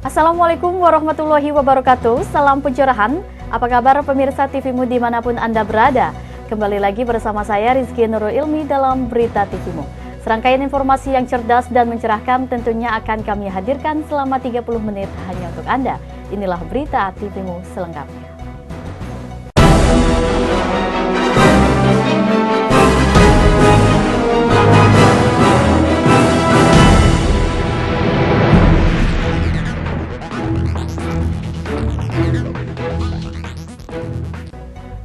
Assalamualaikum warahmatullahi wabarakatuh. Salam pencerahan. Apa kabar pemirsa TVmu dimanapun Anda berada? Kembali lagi bersama saya Rizky Nurul Ilmi dalam Berita TVmu. Serangkaian informasi yang cerdas dan mencerahkan tentunya akan kami hadirkan selama 30 menit hanya untuk Anda. Inilah Berita TVmu selengkapnya.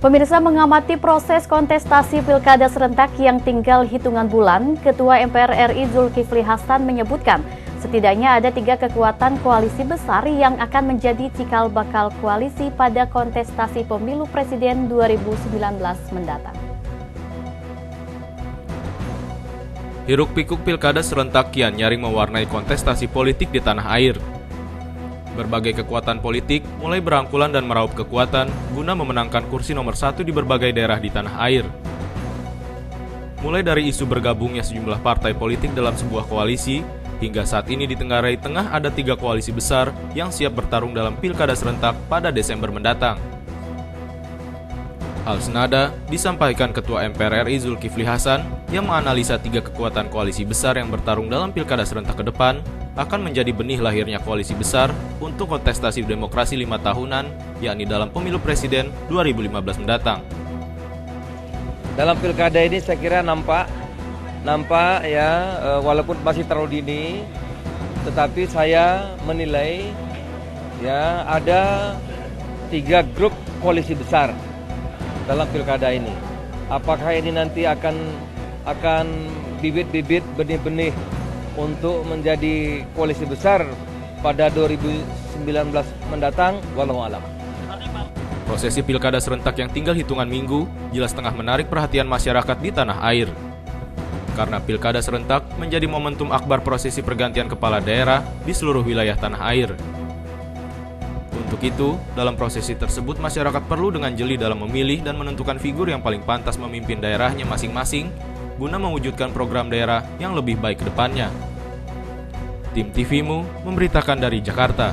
Pemirsa, mengamati proses kontestasi Pilkada serentak yang tinggal hitungan bulan, Ketua MPR RI Zulkifli Hasan menyebutkan setidaknya ada 3 kekuatan koalisi besar yang akan menjadi cikal bakal koalisi pada kontestasi pemilu presiden 2019 mendatang. Hiruk-pikuk Pilkada serentak kian nyaring mewarnai kontestasi politik di tanah air. Berbagai kekuatan politik mulai berangkulan dan meraup kekuatan guna memenangkan kursi nomor 1 di berbagai daerah di tanah air. Mulai dari isu bergabungnya sejumlah partai politik dalam sebuah koalisi, hingga saat ini di Tenggarai Tengah ada 3 koalisi besar yang siap bertarung dalam Pilkada serentak pada Desember mendatang. Hal senada disampaikan Ketua MPR RI Zulkifli Hasan yang menganalisa 3 kekuatan koalisi besar yang bertarung dalam Pilkada serentak ke depan akan menjadi benih lahirnya koalisi besar untuk kontestasi demokrasi 5 tahunan, yakni dalam pemilu presiden 2015 mendatang. Dalam pilkada ini saya kira nampak ya, walaupun masih terlalu dini, tetapi saya menilai ya ada 3 grup koalisi besar dalam pilkada ini. Apakah ini nanti akan bibit-bibit benih-benih untuk menjadi koalisi besar pada 2019 mendatang, walau alam. Prosesi Pilkada serentak yang tinggal hitungan minggu jelas tengah menarik perhatian masyarakat di tanah air. Karena Pilkada serentak menjadi momentum akbar prosesi pergantian kepala daerah di seluruh wilayah tanah air. Untuk itu, dalam prosesi tersebut masyarakat perlu dengan jeli dalam memilih dan menentukan figur yang paling pantas memimpin daerahnya masing-masing guna mewujudkan program daerah yang lebih baik ke depannya. Tim TVmu memberitakan dari Jakarta.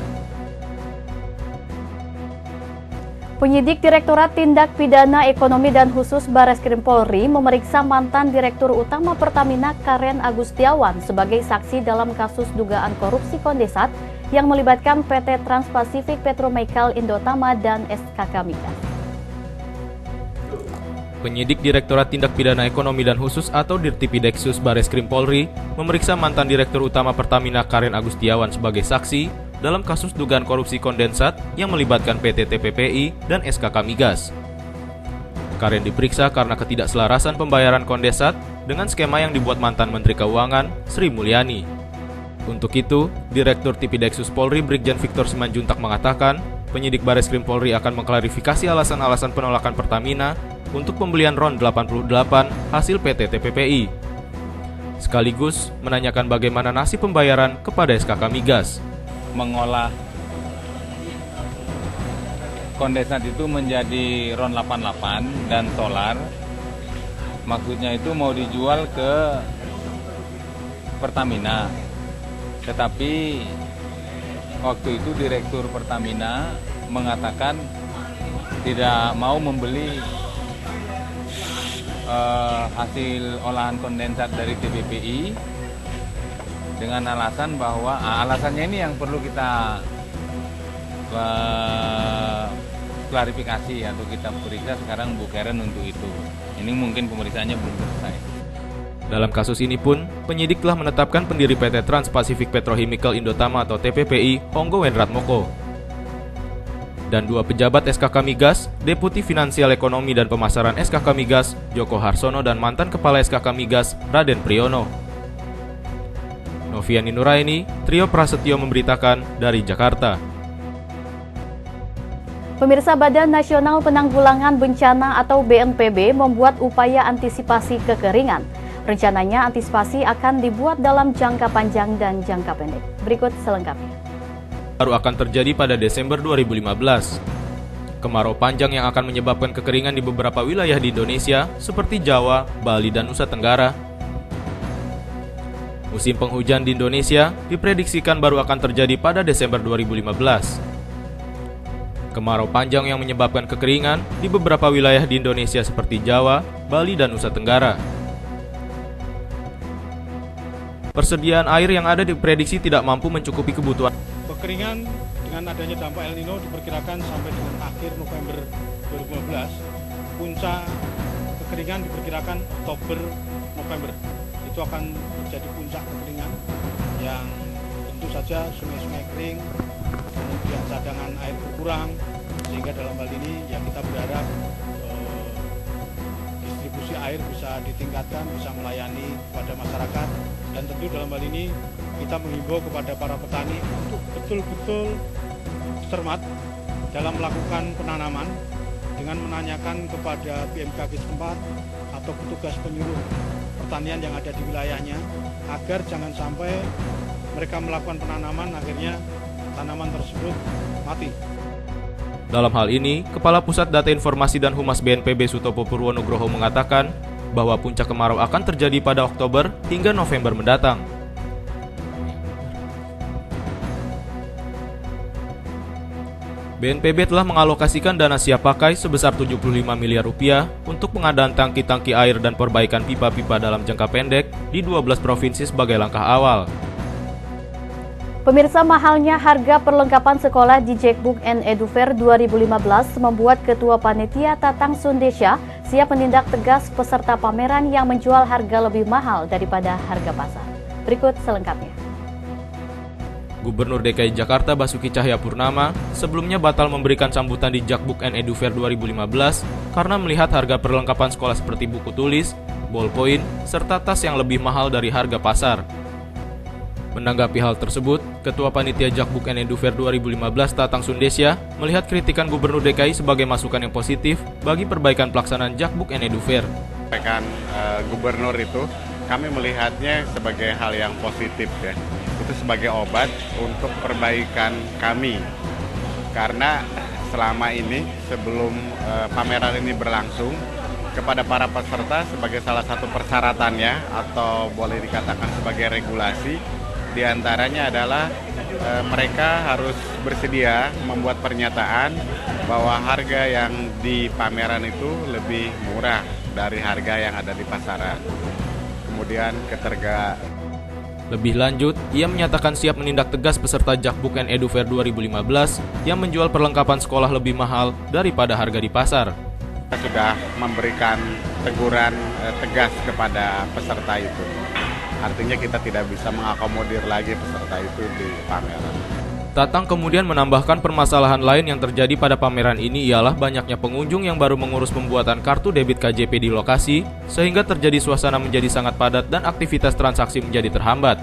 Penyidik Direktorat Tindak Pidana Ekonomi dan Khusus Bareskrim Polri memeriksa mantan Direktur Utama Pertamina Karen Agustiawan sebagai saksi dalam kasus dugaan korupsi Kondesat yang melibatkan PT Trans-Pasifik Petrochemical Indotama dan SKK Migas. Penyidik Direktorat Tindak Pidana Ekonomi dan Khusus atau Dirtipideksus Bareskrim Polri memeriksa mantan Direktur Utama Pertamina Karen Agustiawan sebagai saksi dalam kasus dugaan korupsi kondensat yang melibatkan PT TPPI dan SKK Migas. Karen diperiksa karena ketidakselarasan pembayaran kondensat dengan skema yang dibuat mantan Menteri Keuangan Sri Mulyani. Untuk itu, Direktur Tipideksus Polri Brigjen Victor Simanjuntak mengatakan, penyidik Bareskrim Polri akan mengklarifikasi alasan-alasan penolakan Pertamina untuk pembelian RON 88 hasil PT TPPI. Sekaligus menanyakan bagaimana nasib pembayaran kepada SKK Migas. Mengolah kondensat itu menjadi RON 88 dan solar. Maksudnya itu mau dijual ke Pertamina. Tetapi waktu itu Direktur Pertamina mengatakan tidak mau membeli hasil olahan kondensat dari TPPI dengan alasan bahwa alasannya ini yang perlu kita klarifikasi atau kita periksa sekarang Bu Karen untuk itu. Ini mungkin pemeriksaannya belum selesai. Dalam kasus ini pun, penyidik telah menetapkan pendiri PT Trans-Pasifik Petrochemical Indotama atau TPPI, Honggo Wendratmoko. Dan 2 pejabat SKK Migas, Deputi Finansial Ekonomi dan Pemasaran SKK Migas, Joko Harsono dan mantan Kepala SKK Migas, Raden Priyono. Noviani Nuraini, Trio Prasetyo memberitakan dari Jakarta. Pemirsa, Badan Nasional Penanggulangan Bencana atau BNPB membuat upaya antisipasi kekeringan. Rencananya antisipasi akan dibuat dalam jangka panjang dan jangka pendek. Berikut selengkapnya. Baru akan terjadi pada Desember 2015. Kemarau panjang yang akan menyebabkan kekeringan di beberapa wilayah di Indonesia seperti Jawa, Bali, dan Nusa Tenggara. Musim penghujan di Indonesia diprediksikan baru akan terjadi pada Desember 2015. Kemarau panjang yang menyebabkan kekeringan di beberapa wilayah di Indonesia seperti Jawa, Bali, dan Nusa Tenggara. Persediaan air yang ada diprediksi tidak mampu mencukupi kebutuhan. Kekeringan dengan adanya dampak El Nino diperkirakan sampai dengan akhir November 2015. Puncak kekeringan diperkirakan Oktober-November. Itu akan terjadi puncak kekeringan yang tentu saja sungai-sungai kering, kemudian cadangan air berkurang, sehingga dalam hal ini ya kita berharap distribusi air bisa ditingkatkan, bisa melayani kepada masyarakat, dan tentu dalam hal ini kita menghimbau kepada para petani untuk betul-betul cermat dalam melakukan penanaman dengan menanyakan kepada BMKG setempat atau petugas penyuluh pertanian yang ada di wilayahnya, agar jangan sampai mereka melakukan penanaman akhirnya tanaman tersebut mati. Dalam hal ini, Kepala Pusat Data Informasi dan Humas BNPB Sutopo Purwonugroho mengatakan bahwa puncak kemarau akan terjadi pada Oktober hingga November mendatang. BNPB telah mengalokasikan dana siap pakai sebesar 75 miliar rupiah untuk pengadaan tangki-tangki air dan perbaikan pipa-pipa dalam jangka pendek di 12 provinsi sebagai langkah awal. Pemirsa, mahalnya harga perlengkapan sekolah di Jackbook and Edufair 2015 membuat Ketua Panitia Tatang Sundesya siap menindak tegas peserta pameran yang menjual harga lebih mahal daripada harga pasar. Berikut selengkapnya. Gubernur DKI Jakarta Basuki Cahayapurnama sebelumnya batal memberikan sambutan di Jackbook and Edufair 2015 karena melihat harga perlengkapan sekolah seperti buku tulis, ballpoint, serta tas yang lebih mahal dari harga pasar. Menanggapi hal tersebut, Ketua Panitia Jackbook and Edufair 2015 Tatang Sundesya melihat kritikan Gubernur DKI sebagai masukan yang positif bagi perbaikan pelaksanaan Jackbook and Edufair. Gubernur itu kami melihatnya sebagai hal yang positif ya. Itu sebagai obat untuk perbaikan kami, karena selama ini sebelum pameran ini berlangsung, kepada para peserta sebagai salah satu persyaratannya atau boleh dikatakan sebagai regulasi, diantaranya adalah mereka harus bersedia membuat pernyataan bahwa harga yang di pameran itu lebih murah dari harga yang ada di pasaran. Kemudian Lebih lanjut, ia menyatakan siap menindak tegas peserta Jackbook and Edufair 2015 yang menjual perlengkapan sekolah lebih mahal daripada harga di pasar. Kita sudah memberikan teguran tegas kepada peserta itu. Artinya kita tidak bisa mengakomodir lagi peserta itu di pameran. Tatang kemudian menambahkan permasalahan lain yang terjadi pada pameran ini ialah banyaknya pengunjung yang baru mengurus pembuatan kartu debit KJP di lokasi, sehingga terjadi suasana menjadi sangat padat dan aktivitas transaksi menjadi terhambat.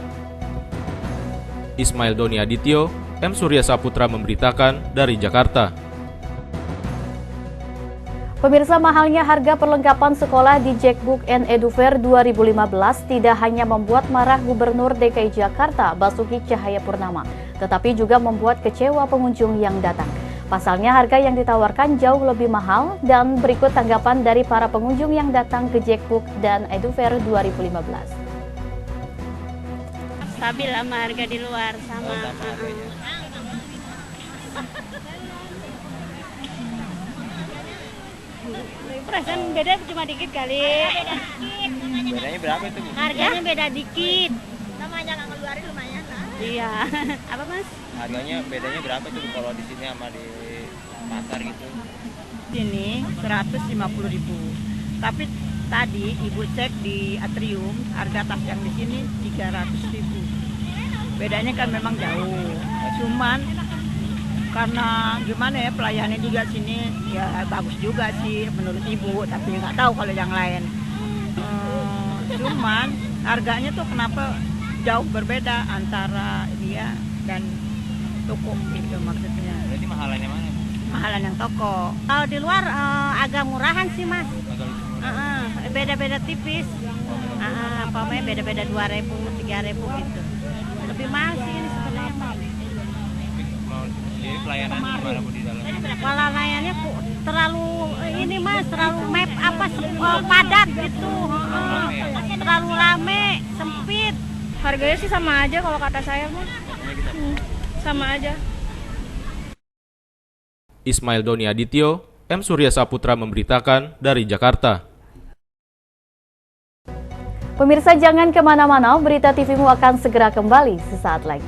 Ismail Doni Adityo, M. Surya Saputra memberitakan dari Jakarta. Pemirsa, mahalnya harga perlengkapan sekolah di Jackbook and Edufair 2015 tidak hanya membuat marah Gubernur DKI Jakarta Basuki Cahayapurnama, tetapi juga membuat kecewa pengunjung yang datang. Pasalnya harga yang ditawarkan jauh lebih mahal, dan berikut tanggapan dari para pengunjung yang datang ke Jackbook dan Edufair 2015. Stabil sama harga di luar sama. Perasaan beda cuma dikit kali. Bedanya berapa itu? Harganya beda dikit. Namanya nggak ngeluarin lumayan lah. Iya. Apa Mas? Harganya bedanya berapa tuh kalau di sini sama di pasar gitu? Sini 150.000. Tapi tadi ibu cek di Atrium harga tas yang di sini 300.000. Bedanya kan memang jauh. Cuman karena gimana ya, pelayanannya juga sini ya bagus juga sih menurut ibu, tapi nggak tahu kalau yang lain. Cuman harganya tuh kenapa jauh berbeda antara dia dan toko gitu maksudnya. Jadi mahalannya mana? Mahalan yang toko. Kalau di luar agak murahan sih Mas. Beda-beda tipis. Pokoknya beda-beda 2.000, 3.000 gitu. Lebih mahal sih ini sebenarnya. Jadi pelayanan gimana Bu di dalam? Pelayanannya terlalu ini Mas, terlalu padat gitu. Terlalu rame, sempit. Harganya sih sama aja kalau kata saya mah. Sama aja. Ismail Doni Adityo, M. Surya Saputra memberitakan dari Jakarta. Pemirsa jangan kemana-mana, Berita TVmu akan segera kembali sesaat lagi.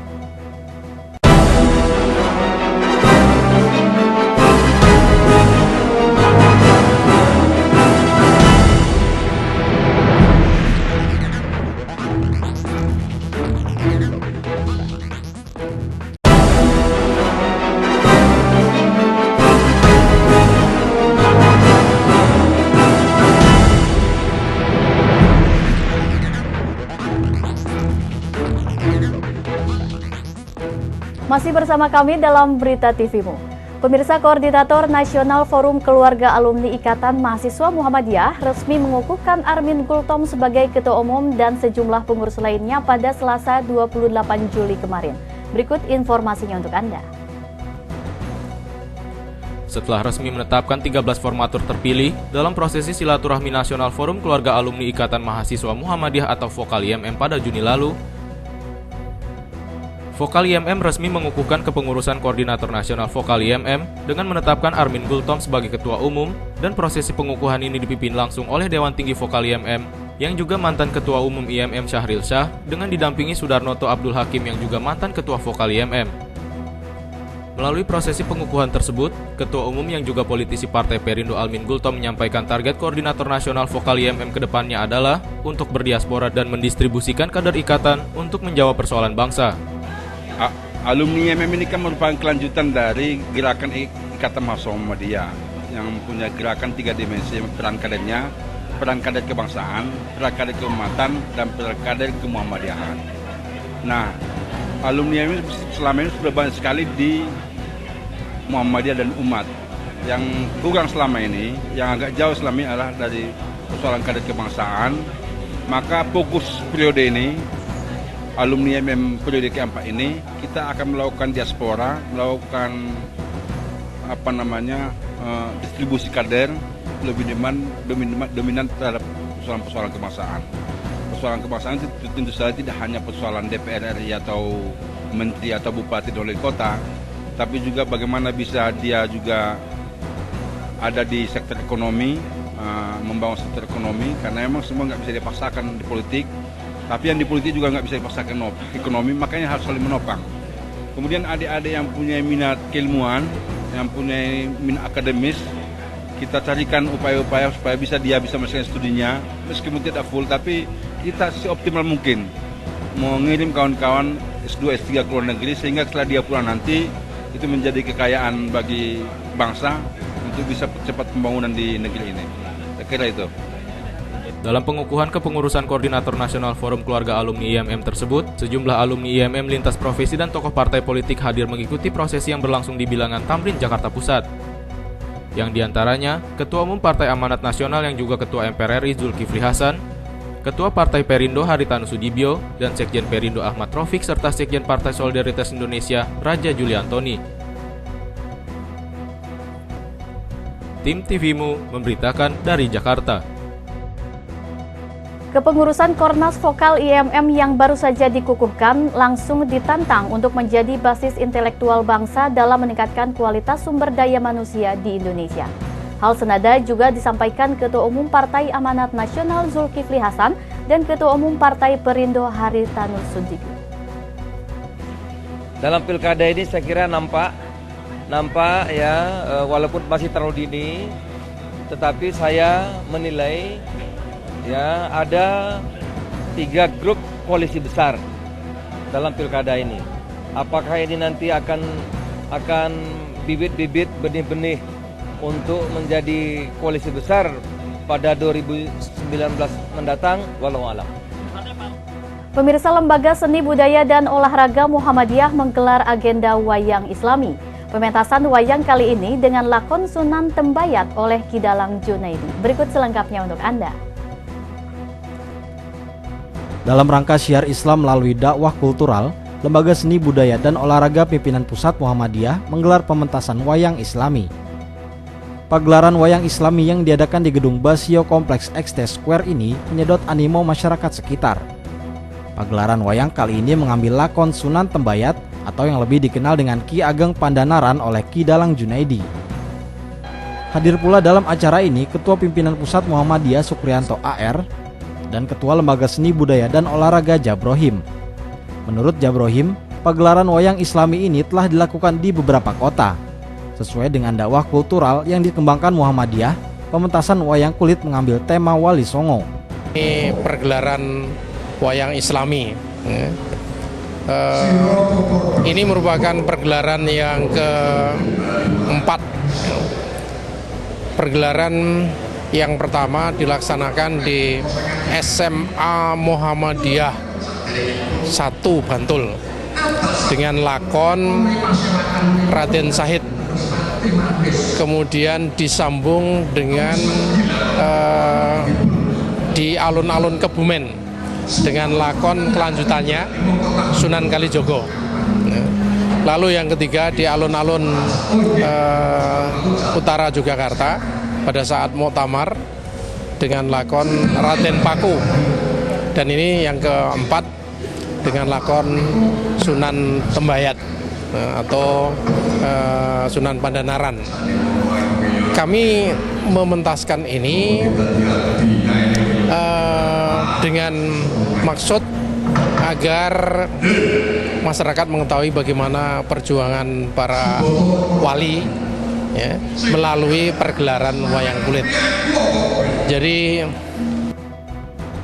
Masih bersama kami dalam Berita TVmu. Pemirsa, Koordinator Nasional Forum Keluarga Alumni Ikatan Mahasiswa Muhammadiyah resmi mengukuhkan Armin Gultom sebagai Ketua Umum dan sejumlah pengurus lainnya pada Selasa 28 Juli kemarin. Berikut informasinya untuk Anda. Setelah resmi menetapkan 13 formatur terpilih dalam prosesi silaturahmi nasional Forum Keluarga Alumni Ikatan Mahasiswa Muhammadiyah atau Vokal IMM pada Juni lalu, Vokal IMM resmi mengukuhkan kepengurusan Koordinator Nasional Vokal IMM dengan menetapkan Armin Gultom sebagai Ketua Umum, dan prosesi pengukuhan ini dipimpin langsung oleh Dewan Tinggi Vokal IMM yang juga mantan Ketua Umum IMM Syahril Syah dengan didampingi Sudarnoto Abdul Hakim yang juga mantan Ketua Vokal IMM. Melalui prosesi pengukuhan tersebut, Ketua Umum yang juga politisi Partai Perindo Armin Gultom menyampaikan target Koordinator Nasional Vokal IMM ke depannya adalah untuk berdiaspora dan mendistribusikan kader ikatan untuk menjawab persoalan bangsa. Alumni IMM ini kan merupakan kelanjutan dari gerakan Ikatan Mahasiswa Muhammadiyah yang punya gerakan 3 dimensi, peran kadernya, peran kader kebangsaan, peran kader keumatan, dan peran kader kemuhammadiyahan. Nah, alumni IMM selama ini sudah banyak sekali di Muhammadiyah dan umat. Yang kurang selama ini, yang agak jauh selama ini adalah dari persoalan kader kebangsaan. Maka fokus periode ini, alumni IMM periode keempat ini, kita akan melakukan diaspora, melakukan distribusi kader lebih dominan terhadap persoalan kebangsaan. Persoalan kebangsaan itu tentu saja tidak hanya persoalan DPR RI atau menteri atau bupati dan wali kota, tapi juga bagaimana bisa dia juga ada di sektor ekonomi, membangun sektor ekonomi, karena memang semua nggak bisa dipaksakan di politik. Tapi yang di politik juga nggak bisa dipaksakan ekonomi, makanya harus saling menopang. Kemudian adik-adik yang punya minat keilmuan, yang punya minat akademis, kita carikan upaya-upaya supaya dia bisa menyelesaikan studinya, meskipun tidak full, tapi kita seoptimal mungkin mengirim kawan-kawan S2, S3 ke luar negeri, sehingga setelah dia pulang nanti, itu menjadi kekayaan bagi bangsa untuk bisa cepat pembangunan di negeri ini. Saya kira itu. Dalam pengukuhan kepengurusan Koordinator Nasional Forum Keluarga Alumni IMM tersebut, sejumlah alumni IMM lintas profesi dan tokoh partai politik hadir mengikuti prosesi yang berlangsung di Bilangan Tamrin, Jakarta Pusat. Yang diantaranya, Ketua Umum Partai Amanat Nasional yang juga Ketua MPR RI Zulkifli Hasan, Ketua Partai Perindo Haritanu Sudibyo, dan Sekjen Perindo Ahmad Raufik, serta Sekjen Partai Solidaritas Indonesia Raja Juliantoni. Tim TVmu memberitakan dari Jakarta. Kepengurusan Kornas Vokal IMM yang baru saja dikukuhkan langsung ditantang untuk menjadi basis intelektual bangsa dalam meningkatkan kualitas sumber daya manusia di Indonesia. Hal senada juga disampaikan Ketua Umum Partai Amanat Nasional Zulkifli Hasan dan Ketua Umum Partai Perindo Haritanu Sudibyo. Dalam pilkada ini saya kira nampak ya, walaupun masih terlalu dini, tetapi saya menilai ya ada 3 grup koalisi besar dalam pilkada ini. Apakah ini nanti akan bibit-bibit benih-benih untuk menjadi koalisi besar pada 2019 mendatang? Wallahu a'lam. Pemirsa, Lembaga Seni Budaya dan Olahraga Muhammadiyah menggelar agenda Wayang Islami. Pementasan wayang kali ini dengan lakon Sunan Tembayat oleh Ki Dalang Junaidi. Berikut selengkapnya untuk Anda. Dalam rangka syiar Islam melalui dakwah kultural, Lembaga Seni Budaya dan Olahraga Pimpinan Pusat Muhammadiyah menggelar pementasan wayang Islami. Pagelaran wayang Islami yang diadakan di Gedung Basio Kompleks XT Square ini menyedot animo masyarakat sekitar. Pagelaran wayang kali ini mengambil lakon Sunan Tembayat atau yang lebih dikenal dengan Ki Ageng Pandanaran oleh Ki Dalang Junaidi. Hadir pula dalam acara ini Ketua Pimpinan Pusat Muhammadiyah Sukriyanto AR dan Ketua Lembaga Seni Budaya dan Olahraga Jabrohim. Menurut Jabrohim, pagelaran wayang Islami ini telah dilakukan di beberapa kota. Sesuai dengan dakwah kultural yang dikembangkan Muhammadiyah, pementasan wayang kulit mengambil tema Wali Songo. Ini pergelaran wayang Islami. Ini merupakan pergelaran yang keempat. Pergelaran yang pertama dilaksanakan di SMA Muhammadiyah 1 Bantul dengan lakon Raden Sahid. Kemudian disambung dengan di alun-alun Kebumen dengan lakon kelanjutannya Sunan Kalijogo. Lalu yang ketiga di alun-alun utara Yogyakarta pada saat Muktamar dengan lakon Raden Paku. Dan ini yang keempat dengan lakon Sunan Tembayat atau Sunan Pandanaran. Kami mementaskan ini dengan maksud agar masyarakat mengetahui bagaimana perjuangan para wali ya, melalui pergelaran wayang kulit. Jadi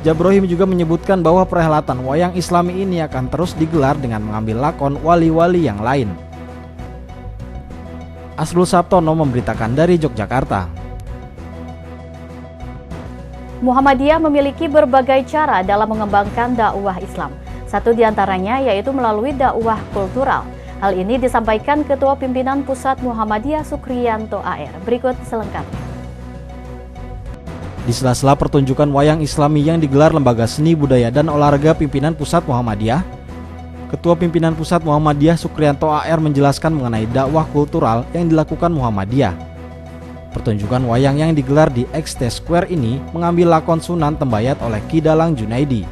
Jabrohim juga menyebutkan bahwa perhelatan wayang Islami ini akan terus digelar dengan mengambil lakon wali-wali yang lain. Asrul Sabtono memberitakan dari Yogyakarta. Muhammadiyah memiliki berbagai cara dalam mengembangkan dakwah Islam. Satu di antaranya yaitu melalui dakwah kultural. Hal ini disampaikan Ketua Pimpinan Pusat Muhammadiyah Sukriyanto AR. Berikut selengkapnya. Di sela-sela pertunjukan wayang Islami yang digelar Lembaga Seni Budaya dan Olahraga Pimpinan Pusat Muhammadiyah, Ketua Pimpinan Pusat Muhammadiyah Sukriyanto AR menjelaskan mengenai dakwah kultural yang dilakukan Muhammadiyah. Pertunjukan wayang yang digelar di XT Square ini mengambil lakon Sunan Tembayat oleh Ki Dalang Junaidi.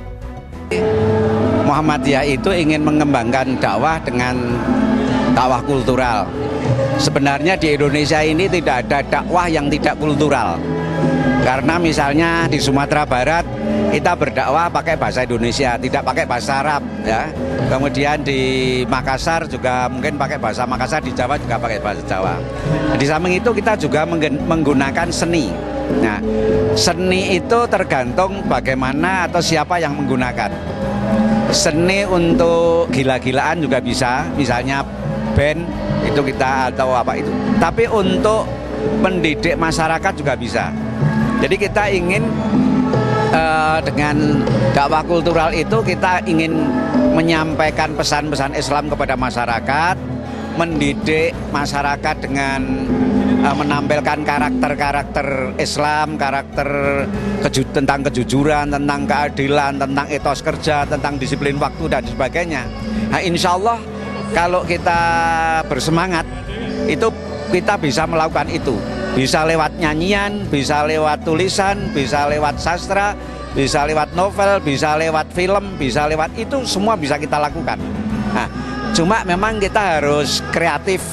Muhammadiyah itu ingin mengembangkan dakwah dengan dakwah kultural. Sebenarnya di Indonesia ini tidak ada dakwah yang tidak kultural. Karena misalnya di Sumatera Barat kita berdakwah pakai bahasa Indonesia, tidak pakai bahasa Arab ya. Kemudian di Makassar juga mungkin pakai bahasa Makassar, di Jawa juga pakai bahasa Jawa. Di samping itu kita juga menggunakan seni. Nah, seni itu tergantung bagaimana atau siapa yang menggunakan. Seni untuk gila-gilaan juga bisa, misalnya band itu kita atau apa itu. Tapi untuk mendidik masyarakat juga bisa. Jadi kita ingin dengan dakwah kultural itu kita ingin menyampaikan pesan-pesan Islam kepada masyarakat, mendidik masyarakat dengan menampilkan karakter-karakter Islam, karakter tentang kejujuran, tentang keadilan, tentang etos kerja, tentang disiplin waktu dan sebagainya. Nah, insya Allah kalau kita bersemangat itu kita bisa melakukan itu. Bisa lewat nyanyian, bisa lewat tulisan, bisa lewat sastra, bisa lewat novel, bisa lewat film, bisa lewat itu semua bisa kita lakukan. Nah, cuma memang kita harus kreatif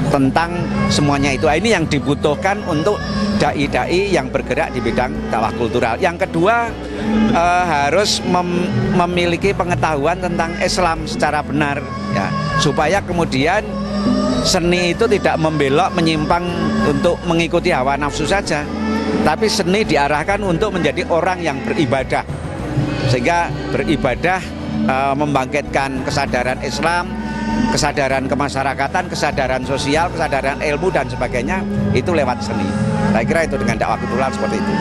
tentang semuanya itu. Ini yang dibutuhkan untuk dai-dai yang bergerak di bidang dakwah kultural. Yang kedua harus memiliki pengetahuan tentang Islam secara benar, ya, supaya kemudian seni itu tidak membelok menyimpang untuk mengikuti hawa nafsu saja, tapi seni diarahkan untuk menjadi orang yang beribadah, sehingga beribadah membangkitkan kesadaran Islam, kesadaran kemasyarakatan, kesadaran sosial, kesadaran ilmu dan sebagainya, itu lewat seni. Saya kira itu dengan dakwah kultural seperti itu.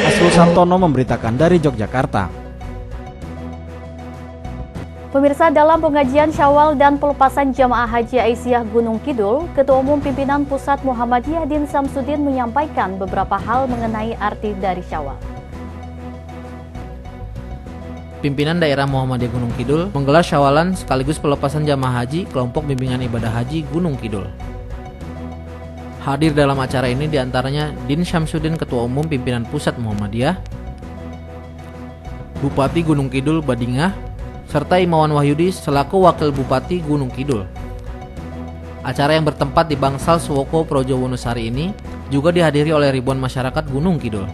Asrul Sabtono memberitakan dari Yogyakarta. Pemirsa, dalam pengajian Syawal dan pelepasan jamaah haji Aisyah Gunung Kidul, Ketua Umum Pimpinan Pusat Muhammadiyah Din Samsudin menyampaikan beberapa hal mengenai arti dari Syawal. Pimpinan Daerah Muhammadiyah Gunung Kidul menggelar syawalan sekaligus pelepasan jamaah haji kelompok bimbingan ibadah haji Gunung Kidul. Hadir dalam acara ini diantaranya Din Syamsuddin Ketua Umum Pimpinan Pusat Muhammadiyah, Bupati Gunung Kidul Badingah, serta Imawan Wahyudi selaku Wakil Bupati Gunung Kidul. Acara yang bertempat di Bangsal Suwoko Projo Wonosari ini juga dihadiri oleh ribuan masyarakat Gunung Kidul.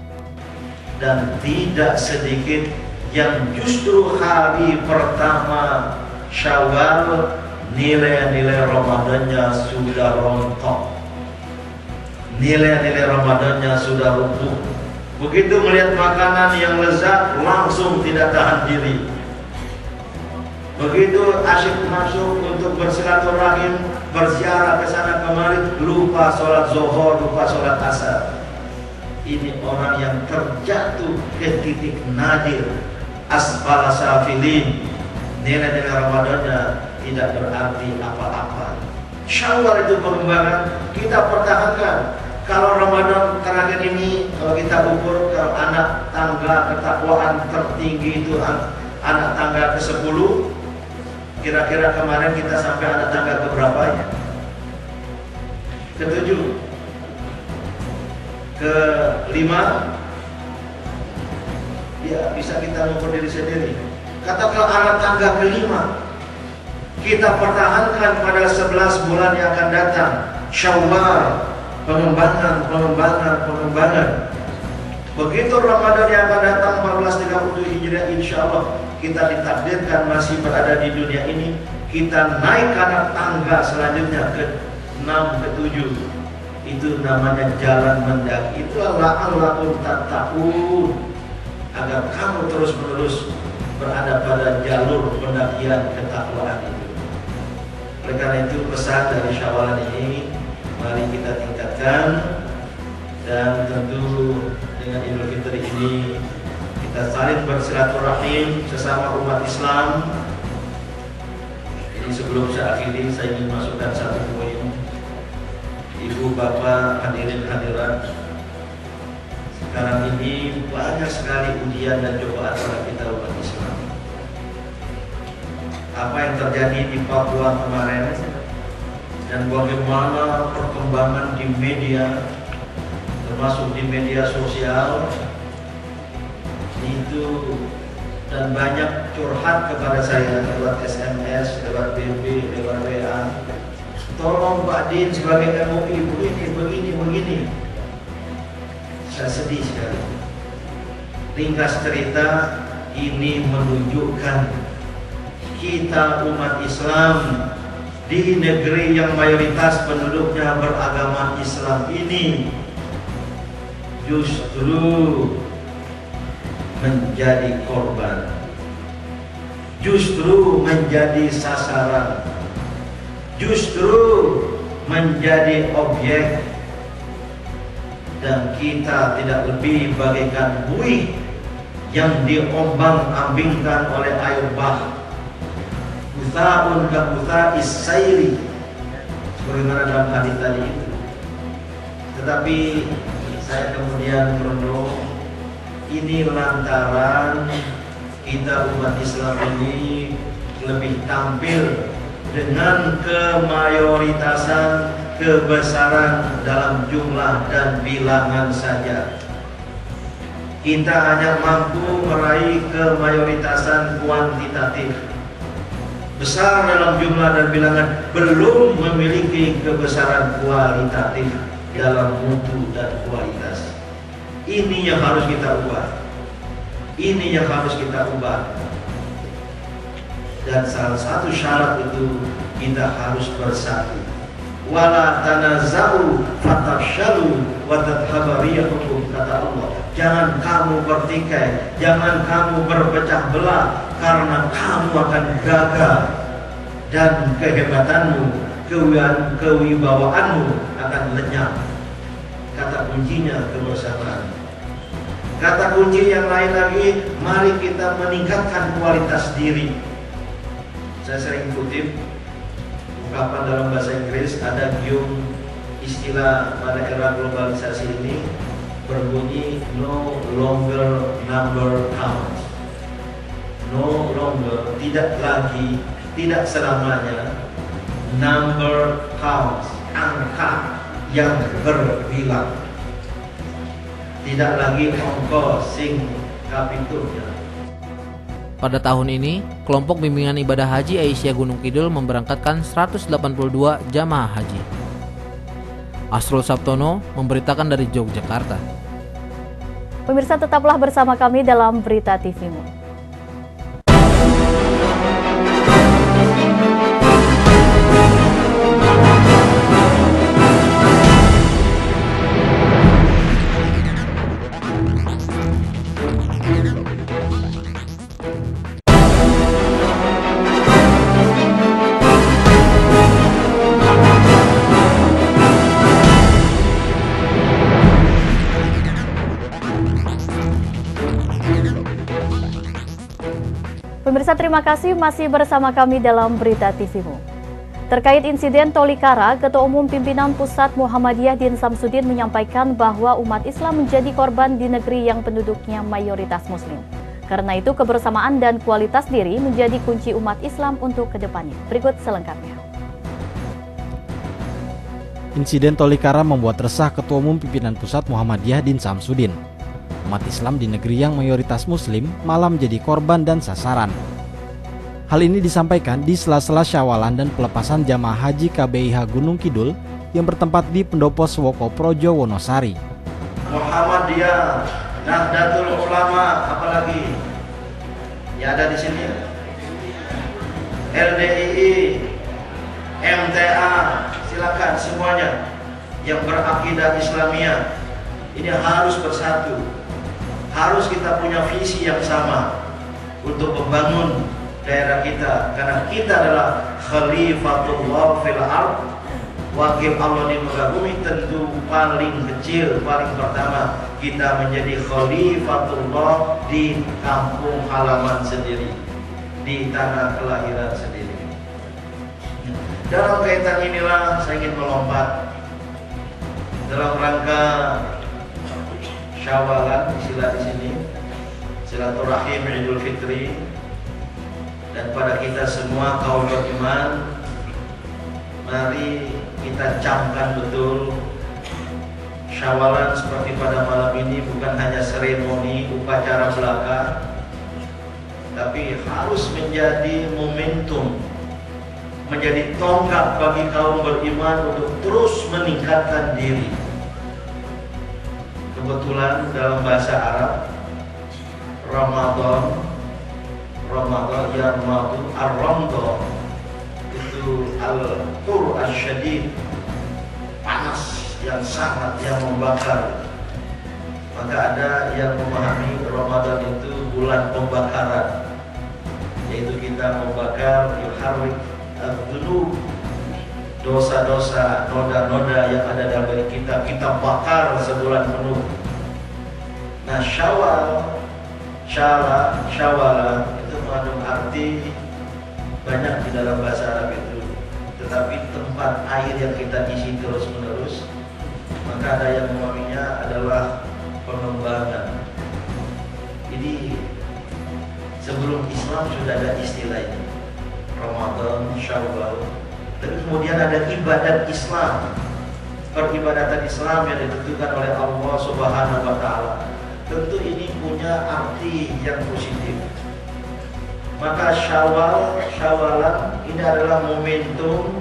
Dan tidak sedikit yang justru hari pertama Syawal nilai-nilai Ramadannya sudah rontok, nilai-nilai Ramadannya sudah runtuh. Begitu melihat makanan yang lezat langsung tidak tahan diri. Begitu asyik masuk untuk bersilaturahim, berziarah ke sana kemari, lupa sholat zuhur, lupa sholat asar. Ini orang yang terjatuh ke titik nadir, asfala safilin. Nilai-nilai Ramadannya tidak berarti apa-apa. Syawal itu pengembangan kita pertahankan. Kalau Ramadan terakhir ini, kalau kita ukur, kalau anak tangga ketakwaan tertinggi itu anak tangga ke-10, kira-kira kemarin kita sampai anak tangga ke berapa ya? Ke-7, ke-5, ya bisa kita mengukur diri sendiri. Katakan anak tangga ke-5, kita pertahankan pada 11 bulan yang akan datang, Syawal, pengembangan. Begitu Ramadan yang akan datang 1437 Hijriah, insya Allah kita ditakdirkan masih berada di dunia ini, kita naik karena tangga selanjutnya ke-6, ke-7. Itu namanya jalan mendaki. Itu la'allakum tattaqun, agar kamu terus-menerus berada pada jalur pendakian ketakwaan itu. Oleh karena itu pesan dari Syawalan ini mari kita tingkatkan, dan tentu dengan Idul Fitri ini kita saling bersilaturahim sesama umat Islam. Jadi sebelum saya akhiri, saya ingin masukkan satu poin. Ibu, bapak, hadirin hadirat, sekarang ini banyak sekali ujian dan cobaan pada kita umat Islam. Apa yang terjadi di Papua kemarin dan bagaimana perkembangan di media, termasuk di media sosial itu, dan banyak curhat kepada saya lewat SMS, lewat BB, lewat WA. Tolong Pak Din sebagai MUI begini. Saya sedih sekali. Ringkas cerita, ini menunjukkan kita umat Islam di negeri yang mayoritas penduduknya beragama Islam ini justru menjadi korban, justru menjadi sasaran, justru menjadi objek, dan kita tidak lebih bagaikan buih yang diombang-ambingkan oleh air bah. Uthaun ka utha'is sayri, sebagaimana dalam hadis tadi itu. Tetapi saya kemudian merenung, ini lantaran kita umat Islam ini lebih tampil dengan kemayoritasan, kebesaran dalam jumlah dan bilangan saja. Kita hanya mampu meraih kemayoritasan kuantitatif, besar dalam jumlah dan bilangan, belum memiliki kebesaran kualitatif dalam mutu dan kualitas. Ini yang harus kita ubah. Ini yang harus kita ubah. Dan salah satu syarat itu kita harus bersatu. Wala tanaza'u fatafshalu wa tadhhabu riyahukum, kata Allah. Jangan kamu bertikai, jangan kamu berpecah belah, karena kamu akan gagal dan kehebatanmu, kewibawaanmu akan lenyap. Kata kuncinya kebersamaan. Kata kunci yang lain lagi, mari kita meningkatkan kualitas diri. Saya sering kutip ungkapan dalam bahasa Inggris, ada gium istilah pada era globalisasi ini berbunyi no longer number counts. No longer, tidak lagi, tidak selamanya number counts, angka yang berbilang. Tidak lagi ongkos sing kapiturnya. Pada tahun ini, kelompok bimbingan ibadah haji Aisyah Gunung Kidul memberangkatkan 182 jamaah haji. Asrul Sabtono memberitakan dari Yogyakarta. Pemirsa, tetaplah bersama kami dalam Berita TVmu. Pemirsa, terima kasih masih bersama kami dalam Berita TVmu. Terkait insiden Tolikara, Ketua Umum Pimpinan Pusat Muhammadiyah Din Samsudin menyampaikan bahwa umat Islam menjadi korban di negeri yang penduduknya mayoritas Muslim. Karena itu, kebersamaan dan kualitas diri menjadi kunci umat Islam untuk kedepannya. Berikut selengkapnya. Insiden Tolikara membuat resah Ketua Umum Pimpinan Pusat Muhammadiyah Din Samsudin. Umat Islam di negeri yang mayoritas Muslim malah menjadi korban dan sasaran. Hal ini disampaikan di sela-sela Syawalan dan pelepasan jamaah haji KBIH Gunung Kidul yang bertempat di Pendopo Swoko Projo Wonosari. Muhammadiyah, Nahdlatul Ulama, apalagi yang ada di sini, LDII, MTA, silakan semuanya yang berakidah Islamiyah ini harus bersatu. Harus kita punya visi yang sama untuk membangun daerah kita, karena kita adalah Khalifatullah fil ard, wakil Allah di muka bumi. Tentu paling kecil, paling pertama kita menjadi Khalifatullah di kampung halaman sendiri, di tanah kelahiran sendiri. Dalam kaitan inilah saya ingin melompat dalam rangka Syawalan, istilah di sini, silaturahim Idul Fitri, dan pada kita semua kaum beriman, mari kita camkan betul Syawalan seperti pada malam ini bukan hanya seremoni upacara belaka, tapi harus menjadi momentum, menjadi tonggak bagi kaum beriman untuk terus meningkatkan diri. Kebetulan dalam bahasa Arab, Ramadan Yarmadu Ar-Ramdo itu al-tur asyadid, panas yang sangat, yang membakar. Maka ada yang memahami Ramadan itu bulan pembakaran, yaitu kita membakar yuharrik ad-dunub, dosa-dosa, noda-noda yang ada dalam diri kita bakar sebulan penuh. Nah, Syawalan itu mengandung arti banyak di dalam bahasa Arab itu, tetapi tempat air yang kita isi terus-menerus. Maka ada yang memahaminya adalah pengembangan. Jadi sebelum Islam sudah ada istilah ini, Ramadan, Syawal. Tapi kemudian ada ibadat Islam, peribadatan Islam yang ditentukan oleh Allah Subhanahu wa Ta'ala. Tentu ini punya arti yang positif. Maka Syawalan ini adalah momentum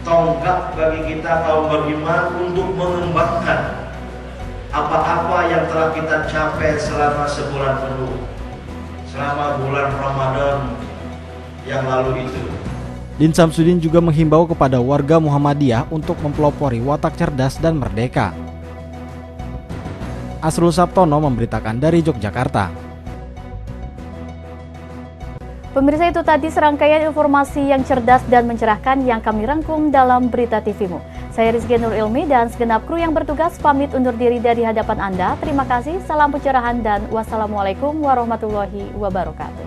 tonggak bagi kita kaum beriman untuk mengembangkan apa-apa yang telah kita capai selama sebulan penuh, selama bulan Ramadan yang lalu itu. Din Samsudin juga menghimbau kepada warga Muhammadiyah untuk mempelopori watak cerdas dan merdeka. Asrul Sabtono memberitakan dari Yogyakarta. Pemirsa, itu tadi serangkaian informasi yang cerdas dan mencerahkan yang kami rangkum dalam Berita TVmu. Saya Rizky Nur Ilmi dan segenap kru yang bertugas pamit undur diri dari hadapan Anda. Terima kasih, salam pencerahan dan wassalamualaikum warahmatullahi wabarakatuh.